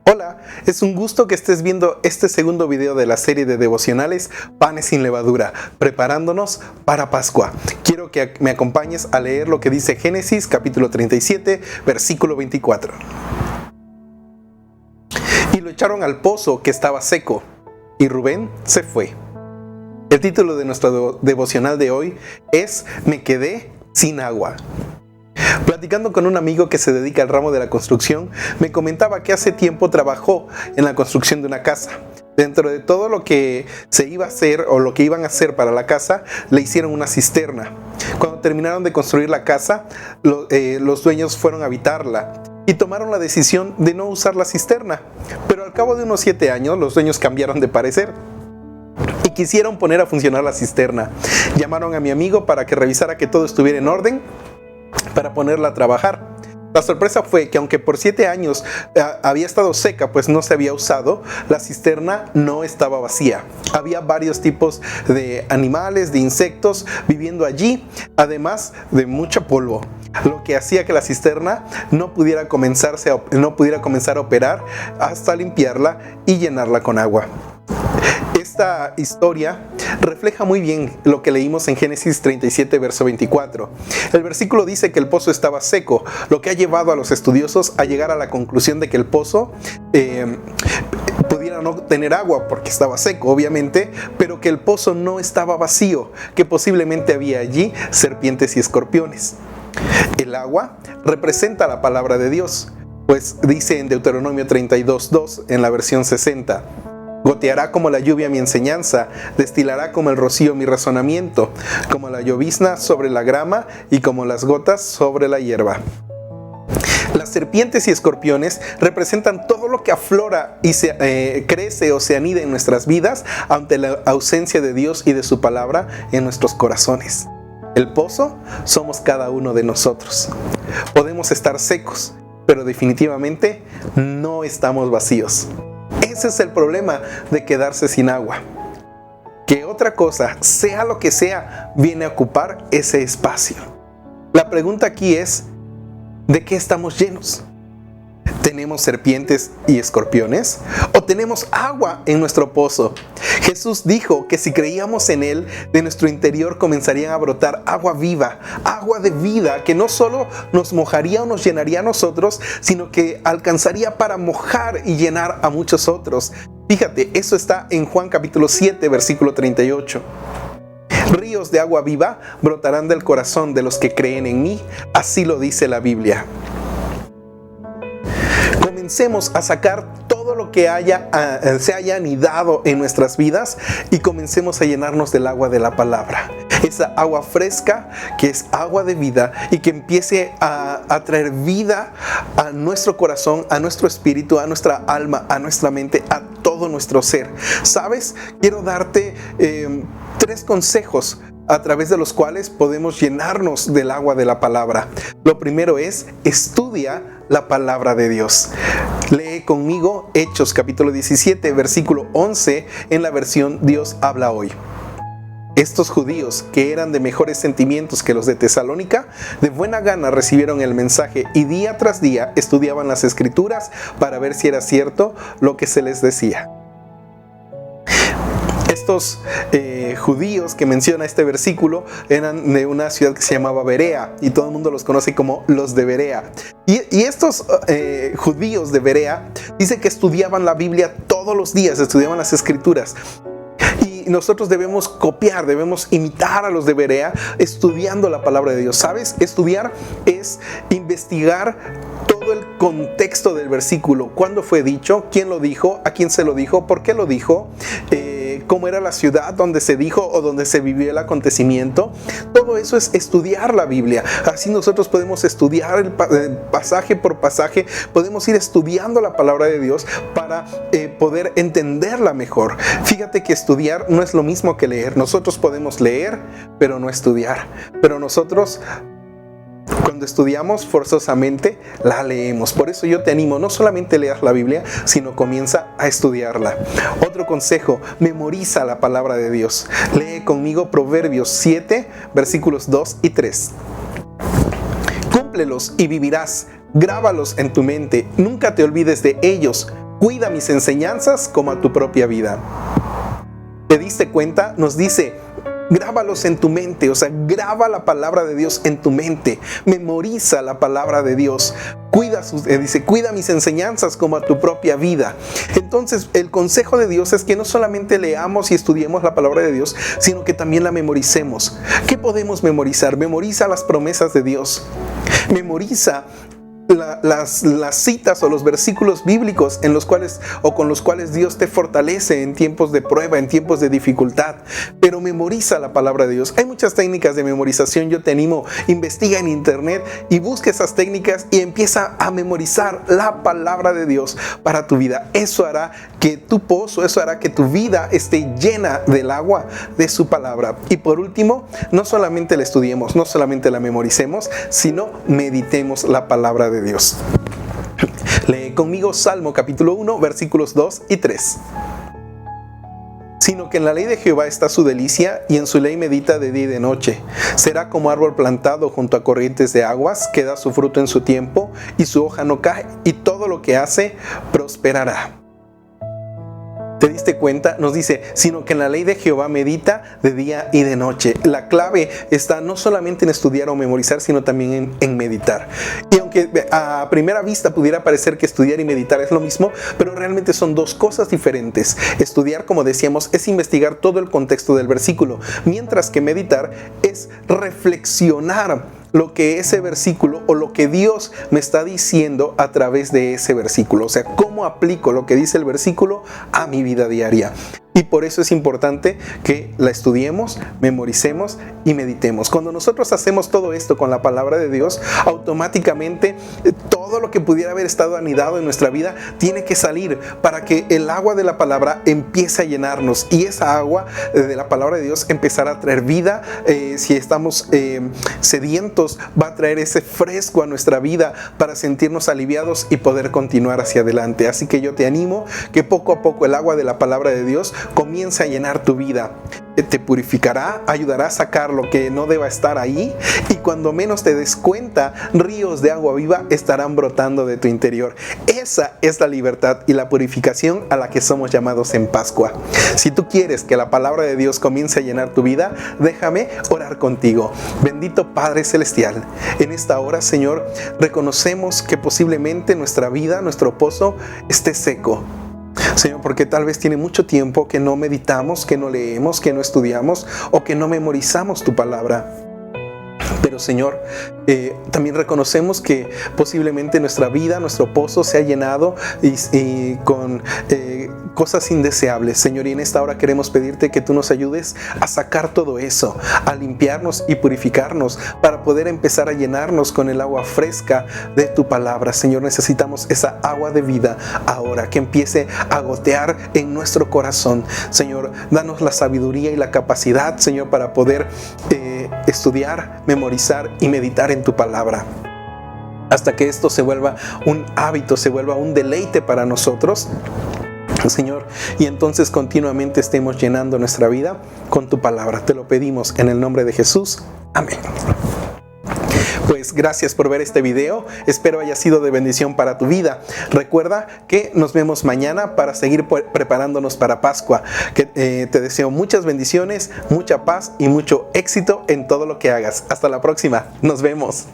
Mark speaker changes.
Speaker 1: Hola, es un gusto que estés viendo este segundo video de la serie de devocionales Panes sin Levadura, preparándonos para Pascua. Quiero que me acompañes a leer lo que dice Génesis capítulo 37, versículo 24. Y lo echaron al pozo que estaba seco, y Rubén se fue. El título de nuestro devocional de hoy es Me quedé sin agua. Platicando con un amigo que se dedica al ramo de la construcción, me comentaba que hace tiempo trabajó en la construcción de una casa. Dentro de todo lo que se iba a hacer o lo que iban a hacer para la casa, le hicieron una cisterna. Cuando terminaron de construir la casa, los dueños fueron a habitarla y tomaron la decisión de no usar la cisterna. Pero al cabo de unos 7 años, los dueños cambiaron de parecer y quisieron poner a funcionar la cisterna. Llamaron a mi amigo para que revisara que todo estuviera en orden para ponerla a trabajar. La sorpresa fue que aunque por 7 años había estado seca, pues no se había usado, la cisterna no estaba vacía. Había varios tipos de animales, de insectos viviendo allí, además de mucho polvo, lo que hacía que la cisterna no pudiera comenzar a operar hasta limpiarla y llenarla con agua. Esta historia refleja muy bien lo que leímos en Génesis 37, verso 24. El versículo dice que el pozo estaba seco, lo que ha llevado a los estudiosos a llegar a la conclusión de que el pozo pudiera no tener agua porque estaba seco, obviamente, pero que el pozo no estaba vacío, que posiblemente había allí serpientes y escorpiones. El agua representa la palabra de Dios, pues dice en Deuteronomio 32:2 en la versión 60. Goteará como la lluvia mi enseñanza, destilará como el rocío mi razonamiento, como la llovizna sobre la grama y como las gotas sobre la hierba. Las serpientes y escorpiones representan todo lo que aflora y crece o se anida en nuestras vidas ante la ausencia de Dios y de su palabra en nuestros corazones. El pozo somos cada uno de nosotros. Podemos estar secos, pero definitivamente no estamos vacíos. Ese es el problema de quedarse sin agua. Que otra cosa, sea lo que sea, viene a ocupar ese espacio. La pregunta aquí es, ¿de qué estamos llenos? ¿Tenemos serpientes y escorpiones? ¿O tenemos agua en nuestro pozo? Jesús dijo que si creíamos en Él, de nuestro interior comenzarían a brotar agua viva, agua de vida, que no solo nos mojaría o nos llenaría a nosotros, sino que alcanzaría para mojar y llenar a muchos otros. Fíjate, eso está en Juan capítulo 7, versículo 38. Ríos de agua viva brotarán del corazón de los que creen en mí, así lo dice la Biblia. Comencemos a sacar todo lo que se haya anidado en nuestras vidas y comencemos a llenarnos del agua de la palabra. Esa agua fresca que es agua de vida y que empiece a traer vida a nuestro corazón, a nuestro espíritu, a nuestra alma, a nuestra mente, a todo nuestro ser. ¿Sabes? Quiero darte 3 consejos a través de los cuales podemos llenarnos del agua de la palabra. Lo primero es, estudia la palabra de Dios. Lee conmigo Hechos capítulo 17, versículo 11 en la versión Dios habla hoy. Estos judíos, que eran de mejores sentimientos que los de Tesalónica, de buena gana recibieron el mensaje y día tras día estudiaban las escrituras para ver si era cierto lo que se les decía. Estos judíos que menciona este versículo eran de una ciudad que se llamaba Berea y todo el mundo los conoce como los de Berea. Y estos judíos de Berea dice que estudiaban la Biblia todos los días, estudiaban las escrituras. Y nosotros debemos copiar, debemos imitar a los de Berea estudiando la palabra de Dios. ¿Sabes? Estudiar es investigar todo el contexto del versículo. ¿Cuándo fue dicho? ¿Quién lo dijo? ¿A quién se lo dijo? ¿Por qué lo dijo? ¿Cómo era la ciudad donde se dijo o donde se vivió el acontecimiento? Todo eso es estudiar la Biblia. Así nosotros podemos estudiar el pasaje por pasaje, podemos ir estudiando la palabra de Dios para poder entenderla mejor. Fíjate que estudiar no es lo mismo que leer. Nosotros podemos leer, pero no estudiar. Pero nosotros, cuando estudiamos, forzosamente la leemos. Por eso yo te animo, no solamente leas la Biblia, sino comienza a estudiarla. Otro consejo, memoriza la palabra de Dios. Lee conmigo Proverbios 7, versículos 2 y 3. Cúmplelos y vivirás. Grábalos en tu mente. Nunca te olvides de ellos. cuida mis enseñanzas como a tu propia vida. ¿Te diste cuenta? Nos dice, grábalos en tu mente, o sea, graba la palabra de Dios en tu mente, memoriza la palabra de Dios, dice, cuida mis enseñanzas como a tu propia vida. Entonces, el consejo de Dios es que no solamente leamos y estudiemos la palabra de Dios, sino que también la memoricemos. ¿Qué podemos memorizar? Memoriza las promesas de Dios, memoriza las citas o los versículos bíblicos en los cuales o con los cuales Dios te fortalece en tiempos de prueba, en tiempos de dificultad. Pero memoriza la palabra de Dios. Hay muchas técnicas de memorización. Yo te animo, investiga en internet y busca esas técnicas y empieza a memorizar la palabra de Dios para tu vida. Eso hará que tu pozo, eso hará que tu vida esté llena del agua de su palabra. Y por último, no solamente la estudiemos, no solamente la memoricemos, sino meditemos la palabra de Dios. Lee conmigo Salmo capítulo 1, versículos 2 y 3. Sino que en la ley de Jehová está su delicia, y en su ley medita de día y de noche. Será como árbol plantado junto a corrientes de aguas, que da su fruto en su tiempo, y su hoja no cae, y todo lo que hace prosperará. ¿Te diste cuenta? Nos dice, sino que en la ley de Jehová medita de día y de noche. La clave está no solamente en estudiar o memorizar, sino también en meditar. Y aunque a primera vista pudiera parecer que estudiar y meditar es lo mismo, pero realmente son dos cosas diferentes. Estudiar, como decíamos, es investigar todo el contexto del versículo, mientras que meditar es reflexionar lo que ese versículo o lo que Dios me está diciendo a través de ese versículo. O sea, cómo aplico lo que dice el versículo a mi vida diaria. Y por eso es importante que la estudiemos, memoricemos y meditemos. Cuando nosotros hacemos todo esto con la palabra de Dios, automáticamente todo lo que pudiera haber estado anidado en nuestra vida tiene que salir para que el agua de la palabra empiece a llenarnos. Y esa agua de la palabra de Dios empezará a traer vida. Si estamos sedientos, va a traer ese fresco a nuestra vida para sentirnos aliviados y poder continuar hacia adelante. Así que yo te animo que poco a poco el agua de la palabra de Dios comienza a llenar tu vida. Te purificará, ayudará a sacar lo que no deba estar ahí, y cuando menos te des cuenta, ríos de agua viva estarán brotando de tu interior. Esa es la libertad y la purificación a la que somos llamados en Pascua. Si tú quieres que la palabra de Dios comience a llenar tu vida, déjame orar contigo. Bendito Padre Celestial, en esta hora, Señor, reconocemos que posiblemente nuestra vida, nuestro pozo, esté seco. Señor, porque tal vez tiene mucho tiempo que no meditamos, que no leemos, que no estudiamos o que no memorizamos tu palabra. Pero Señor, también reconocemos que posiblemente nuestra vida, nuestro pozo se ha llenado y con cosas indeseables, Señor, y en esta hora queremos pedirte que tú nos ayudes a sacar todo eso, a limpiarnos y purificarnos para poder empezar a llenarnos con el agua fresca de tu palabra. Señor, necesitamos esa agua de vida ahora, que empiece a gotear en nuestro corazón. Señor, danos la sabiduría y la capacidad, Señor, para poder estudiar, memorizar y meditar en tu palabra, hasta que esto se vuelva un hábito, se vuelva un deleite para nosotros, Señor, y entonces continuamente estemos llenando nuestra vida con tu palabra. Te lo pedimos en el nombre de Jesús. Amén. Pues gracias por ver este video, espero haya sido de bendición para tu vida. Recuerda que nos vemos mañana para seguir preparándonos para Pascua. Te deseo muchas bendiciones, mucha paz y mucho éxito en todo lo que hagas. Hasta la próxima, nos vemos.